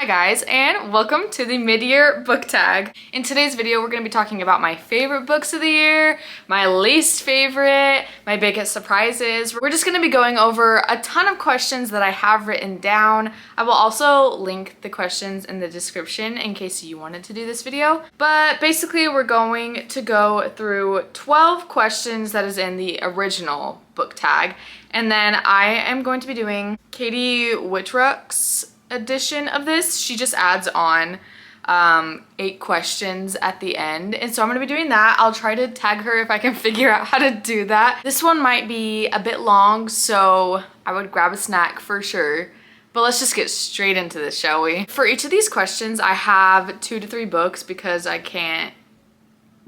guys, and welcome to the mid-year book tag. In today's video, we're going to be talking about my favorite books of the year, my least favorite, my biggest surprises. We're just going to be going over a ton of questions that I have written down. I will also link the questions in the description in case you wanted to do this video. But basically, we're going to go through 12 questions that is in the original book tag. And then I am going to be doing Katie Whitrock's edition of this. She just adds on 8 questions at the end, and so I'm gonna be doing that. I'll try to tag her if I can figure out how to do that. This one might be a bit long, so I would grab a snack for sure. But let's just get straight into this, shall we? For each of these questions, I have 2 to 3 books because I can't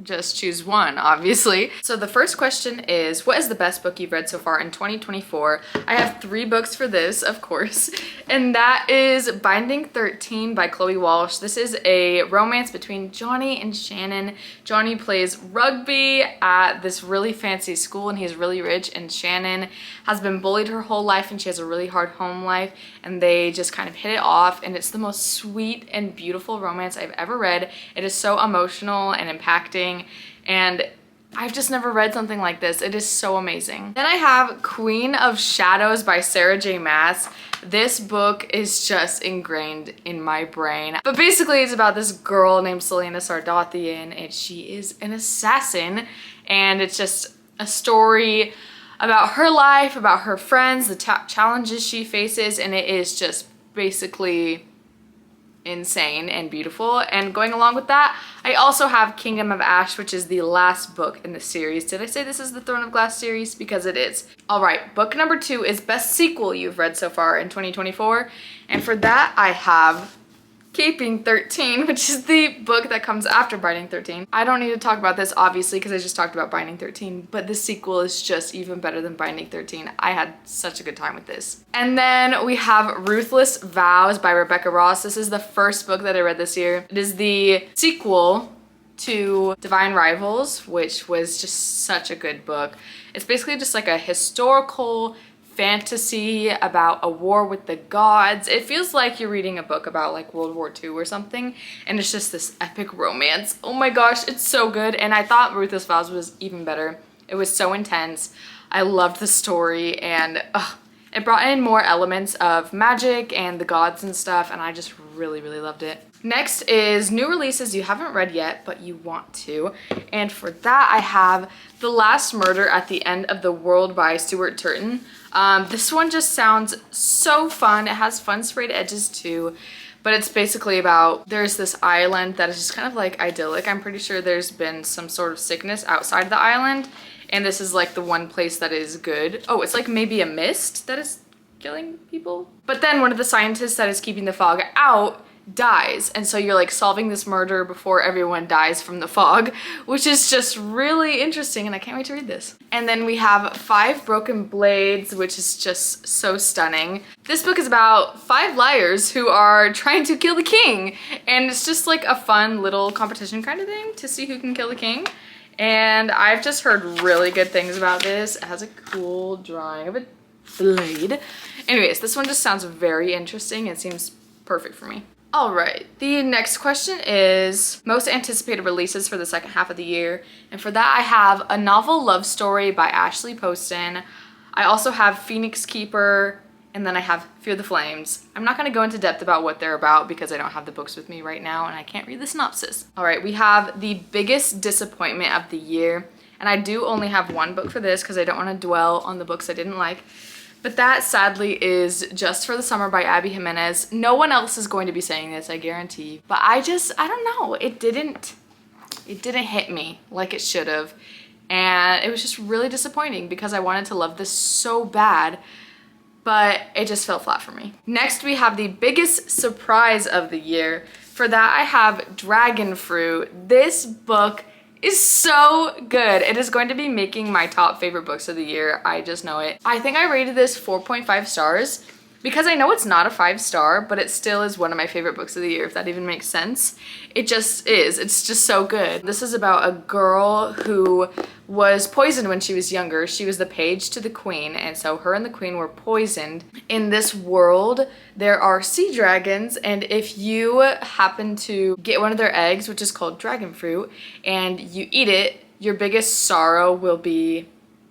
just choose one, obviously. So the first question is, what is the best book you've read so far in 2024? I have 3 books for this, of course, and that is Binding 13 by Chloe Walsh. This is a romance between Johnny and Shannon. Johnny plays rugby at this really fancy school and he's really rich, and Shannon has been bullied her whole life and she has a really hard home life, and they just kind of hit it off, and it's the most sweet and beautiful romance I've ever read. It is so emotional and impacting, and I've just never read something like this. It is so amazing. Then I have Queen of Shadows by Sarah J. Maas. This book is just ingrained in my brain. But basically it's about this girl named Selena Sardothian, and she is an assassin, and it's just a story about her life, about her friends, the challenges she faces, and it is just basically insane and beautiful. And going along with that, I also have Kingdom of Ash, which is the last book in the series. Did I say this is the Throne of Glass series? Because it is. All right, book number 2 is best sequel you've read so far in 2024, and for that I have Keeping 13, which is the book that comes after Binding 13. I don't need to talk about this obviously because I just talked about Binding 13, but the sequel is just even better than Binding 13. I had such a good time with this. And then we have Ruthless Vows by Rebecca Ross. This is the first book that I read this year. It is the sequel to Divine Rivals, which was just such a good book. It's basically just like a historical fantasy about a war with the gods. It feels like you're reading a book about like World War II or something, and it's just this epic romance. Oh my gosh, it's so good. And I thought Ruthless Vows was even better. It was so intense. I loved the story, and it brought in more elements of magic and the gods and stuff, and I just really loved it. Next is new releases you haven't read yet but you want to, and for that I have The Last Murder at the End of the World by Stuart Turton. This one just sounds so fun. It has fun sprayed edges too, but it's basically about, there's this island that is just kind of like idyllic. I'm pretty sure there's been some sort of sickness outside of the island, and this is like the one place that is good. Oh, it's like maybe a mist that is killing people. But then one of the scientists that is keeping the fog out dies, and so you're like solving this murder before everyone dies from the fog, which is just really interesting, and I can't wait to read this. And then we have 5 Broken Blades, which is just so stunning. This book is about 5 liars who are trying to kill the king, and it's just like a fun little competition kind of thing to see who can kill the king. And I've just heard really good things about this. It has a cool drawing of a blade. Anyways, this one just sounds very interesting. It seems perfect for me. All right, the next question is most anticipated releases for the second half of the year. And for that I have A Novel Love Story by Ashley Poston. I also have Phoenix Keeper, and then I have Fear the Flames. I'm not gonna go into depth about what they're about because I don't have the books with me right now and I can't read the synopsis. All right, we have the biggest disappointment of the year. And I do only have 1 book for this because I don't wanna dwell on the books I didn't like. But that sadly is Just for the Summer by Abby Jimenez. No one else is going to be saying this, I guarantee. But I don't know, it didn't hit me like it should have. And it was just really disappointing because I wanted to love this so bad, but it just fell flat for me. Next we have the biggest surprise of the year. For that I have Dragon Fruit. This book is so good. It is going to be making my top favorite books of the year. I just know it. I think I rated this 4.5 stars. because I know it's not a 5-star, but it still is one of my favorite books of the year, if that even makes sense. It just is. It's just so good. This is about a girl who was poisoned when she was younger. She was the page to the queen, and so her and the queen were poisoned. In this world, there are sea dragons, and if you happen to get one of their eggs, which is called dragon fruit, and you eat it, your biggest sorrow will be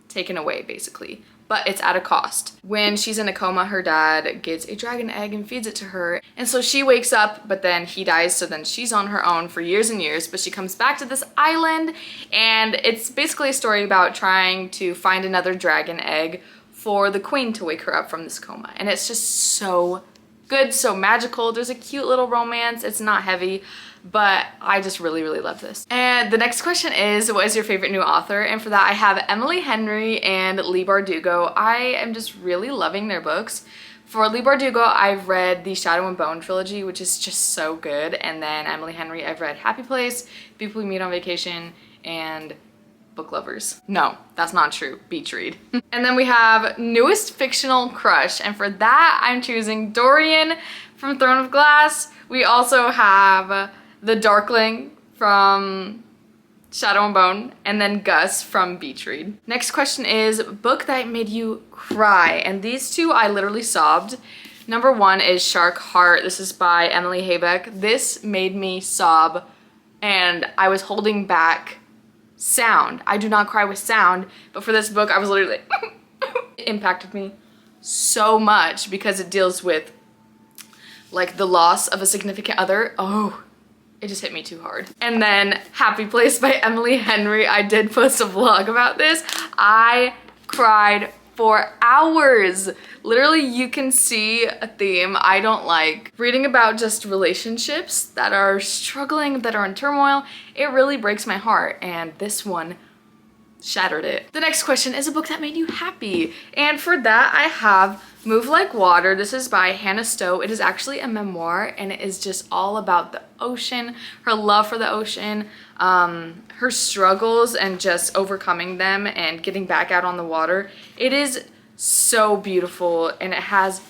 taken away, basically. But it's at a cost. When she's in a coma, her dad gets a dragon egg and feeds it to her. And so she wakes up, but then he dies, so then she's on her own for years and years, but she comes back to this island, and it's basically a story about trying to find another dragon egg for the queen to wake her up from this coma. And it's just so good, so magical. There's a cute little romance. It's not heavy, but I just really, really love this. And the next question is, what is your favorite new author? And for that, I have Emily Henry and Leigh Bardugo. I am just really loving their books. For Leigh Bardugo, I've read the Shadow and Bone trilogy, which is just so good. And then Emily Henry, I've read Happy Place, People We Meet on Vacation, and Book Lovers. No, that's not true. Beach read. And then we have newest fictional crush. And for that, I'm choosing Dorian from Throne of Glass. We also have the Darkling from Shadow and Bone, and then Gus from Beach Read. Next question is, book that made you cry. And these two, I literally sobbed. Number one is Shark Heart. This is by Emily Haybeck. This made me sob, and I was holding back sound. I do not cry with sound, but for this book, I was literally like, it impacted me so much because it deals with like the loss of a significant other. Oh, it just hit me too hard. And then Happy Place by Emily Henry. I did post a vlog about this. I cried for hours. Literally, you can see a theme. I don't like reading about just relationships that are struggling, that are in turmoil. It really breaks my heart, and this one shattered it. The next question is a book that made you happy. And for that, I have Move Like Water. This is by Hannah Stowe. It is actually a memoir, and it is just all about the ocean, her love for the ocean, her struggles and just overcoming them and getting back out on the water. It is so beautiful, and it has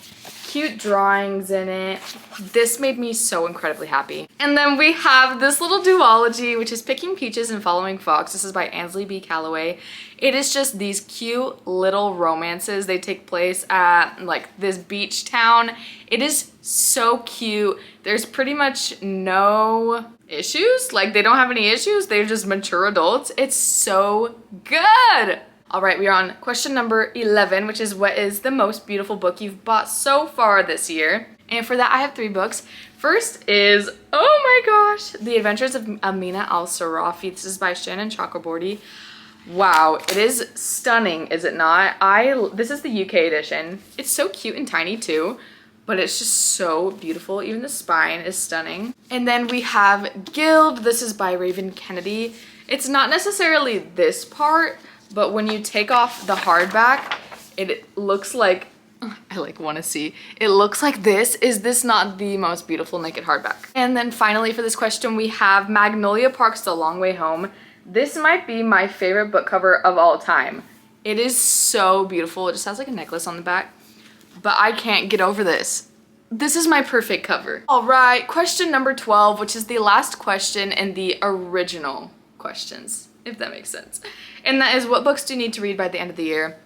cute drawings in it. This made me so incredibly happy. And then we have this little duology, which is Picking Peaches and Following Fox. This is by Ansley B. Calloway. It is just these cute little romances. They take place at like this beach town. It is so cute. There's pretty much no issues. Like, they don't have any issues. They're just mature adults. It's so good. All right, we are on question number 11, which is, what is the most beautiful book you've bought so far this year? And for that, I have 3 books. First is, oh my gosh, The Adventures of Amina Al-Sarafi. This is by Shannon Chakraborty. Wow, it is stunning, is it not? This is the UK edition. It's so cute and tiny too, but it's just so beautiful. Even the spine is stunning. And then we have Guild. This is by Raven Kennedy. It's not necessarily this part, but when you take off the hardback, it looks like, I like want to see, it looks like this. Is this not the most beautiful naked hardback? And then finally for this question, we have Magnolia Park's The Long Way Home. This might be my favorite book cover of all time. It is so beautiful. It just has like a necklace on the back, but I can't get over this. This is my perfect cover. All right, question number 12, which is the last question in the original questions, if that makes sense. And that is, what books do you need to read by the end of the year?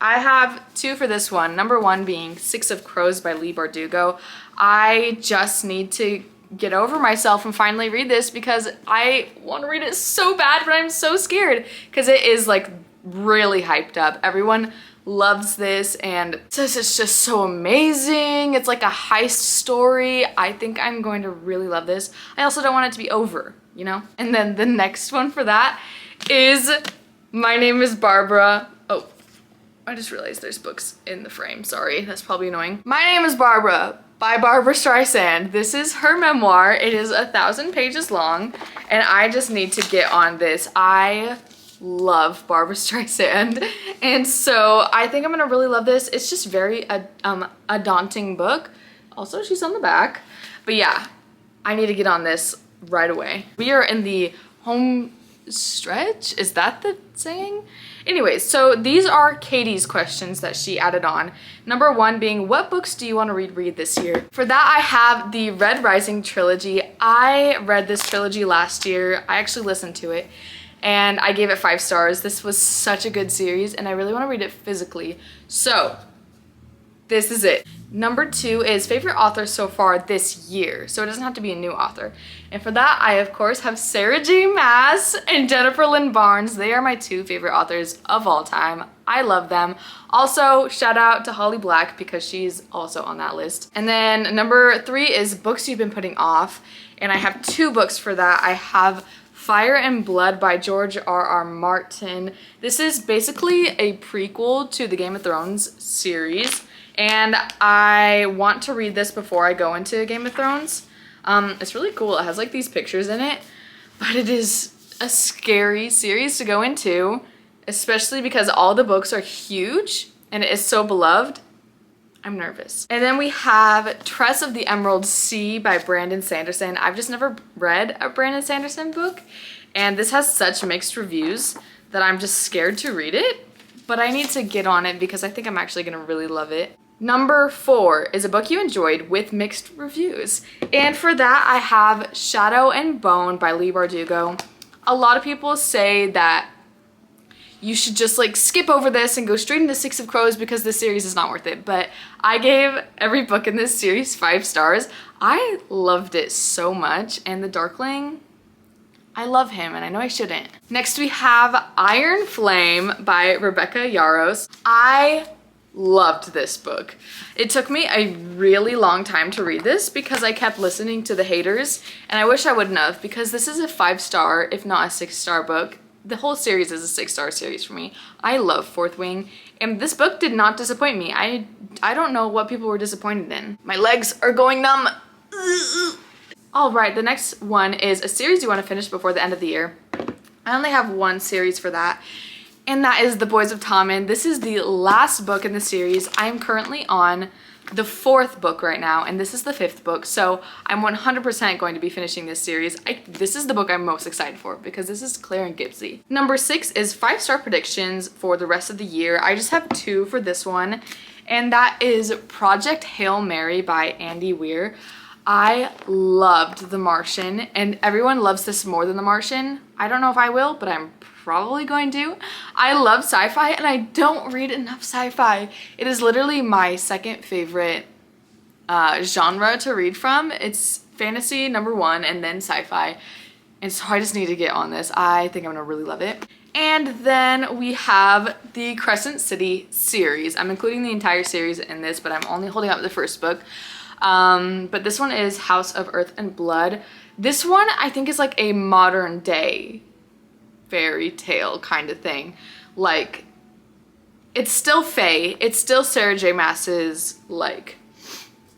I have 2 for this one. Number 1 being Six of Crows by Leigh Bardugo. I just need to get over myself and finally read this because I want to read it so bad, but I'm so scared because it is like really hyped up. Everyone loves this and says it's just so amazing. It's like a heist story. I think I'm going to really love this. I also don't want it to be over, you know? And then the next one for that is My Name is Barbara. Oh, I just realized there's books in the frame. Sorry, that's probably annoying. My Name is Barbara by Barbara Streisand. This is her memoir. It is 1,000 pages long, and I just need to get on this. I love Barbara Streisand, and so I think I'm gonna really love this. It's just very a daunting book. Also, she's on the back, but yeah, I need to get on this right away. We are in the home stretch? Is that the saying? Anyways, so these are Katie's questions that she added on. Number 1 being, what books do you want to read this year? For that, I have the Red Rising trilogy. I read this trilogy last year. I actually listened to it and I gave it 5 stars. This was such a good series and I really want to read it physically. So this is it. Number 2 is favorite author so far this year. So it doesn't have to be a new author. And for that, I of course have Sarah J. Maas and Jennifer Lynn Barnes. They are my 2 favorite authors of all time. I love them. Also, shout out to Holly Black because she's also on that list. And then number 3 is books you've been putting off. And I have 2 books for that. I have Fire and Blood by George R.R. Martin. This is basically a prequel to the Game of Thrones series. And I want to read this before I go into Game of Thrones. It's really cool. It has like these pictures in it, but it is a scary series to go into, especially because all the books are huge and it is so beloved. I'm nervous. And then we have Tress of the Emerald Sea by Brandon Sanderson. I've just never read a Brandon Sanderson book, and this has such mixed reviews that I'm just scared to read it, but I need to get on it because I think I'm actually gonna really love it. Number 4 is a book you enjoyed with mixed reviews. And for that, I have Shadow and Bone by Leigh Bardugo. A lot of people say that you should just like skip over this and go straight into Six of Crows because this series is not worth it. But I gave every book in this series 5 stars. I loved it so much. And the Darkling, I love him and I know I shouldn't. Next we have Iron Flame by Rebecca Yarros. I loved this book. It took me a really long time to read this because I kept listening to the haters, and I wish I wouldn't have because this is a 5-star, if not a 6-star book. The whole series is a 6-star series for me. I love Fourth Wing, and this book did not disappoint me. I don't know what people were disappointed in. My legs are going numb. All right, the next one is a series you want to finish before the end of the year. I only have 1 series for that, and that is The Boys of Tommen. This is the last book in the series. I am currently on the 4th book right now, and this is the 5th book, so I'm 100% going to be finishing this series. This is the book I'm most excited for because this is Claire and Gibbsy. Number 6 is 5-star predictions for the rest of the year. I just have 2 for this one, and that is Project Hail Mary by Andy Weir. I loved The Martian, and everyone loves this more than The Martian. I don't know if I will, but I'm probably going to. I love sci-fi and I don't read enough sci-fi. It is literally my 2nd favorite genre to read from. It's fantasy number 1 and then sci-fi. And so I just need to get on this. I think I'm gonna really love it. And then we have the Crescent City series. I'm including the entire series in this, but I'm only holding up the 1st book. But this one is House of Earth and Blood. This one I think is like a modern day fairy tale kind of thing. Like, it's still Fae, it's still Sarah J. Maas's like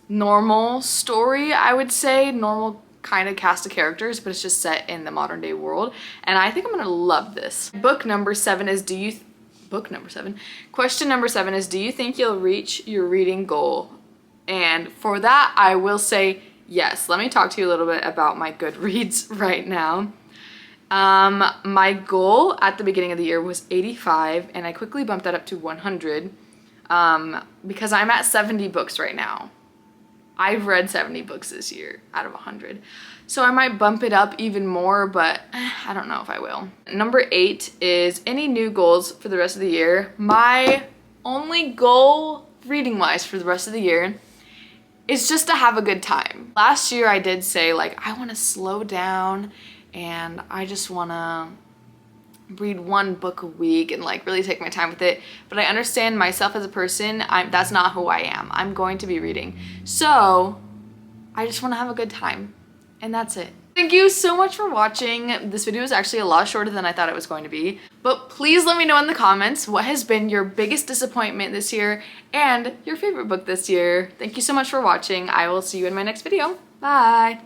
normal story, I would say, normal kind of cast of characters, but it's just set in the modern day world, and I think I'm gonna love this. Book number 7 is question number 7 is, do you think you'll reach your reading goal? And for that, I will say yes. Let me talk to you a little bit about my Goodreads right now. My goal at the beginning of the year was 85, and I quickly bumped that up to 100 because I'm at 70 books right now. I've read 70 books this year out of 100. So I might bump it up even more, but I don't know if I will. Number 8 is any new goals for the rest of the year. My only goal reading-wise for the rest of the year is just to have a good time. Last year I did say like I want to slow down and I just want to read 1 book a week and like really take my time with it, but I understand myself as a person, that's not who I am. I'm going to be reading, so I just want to have a good time, and that's it. Thank you so much for watching. This video is actually a lot shorter than I thought it was going to be, but please let me know in the comments what has been your biggest disappointment this year and your favorite book this year. Thank you so much for watching. I will see you in my next video. Bye!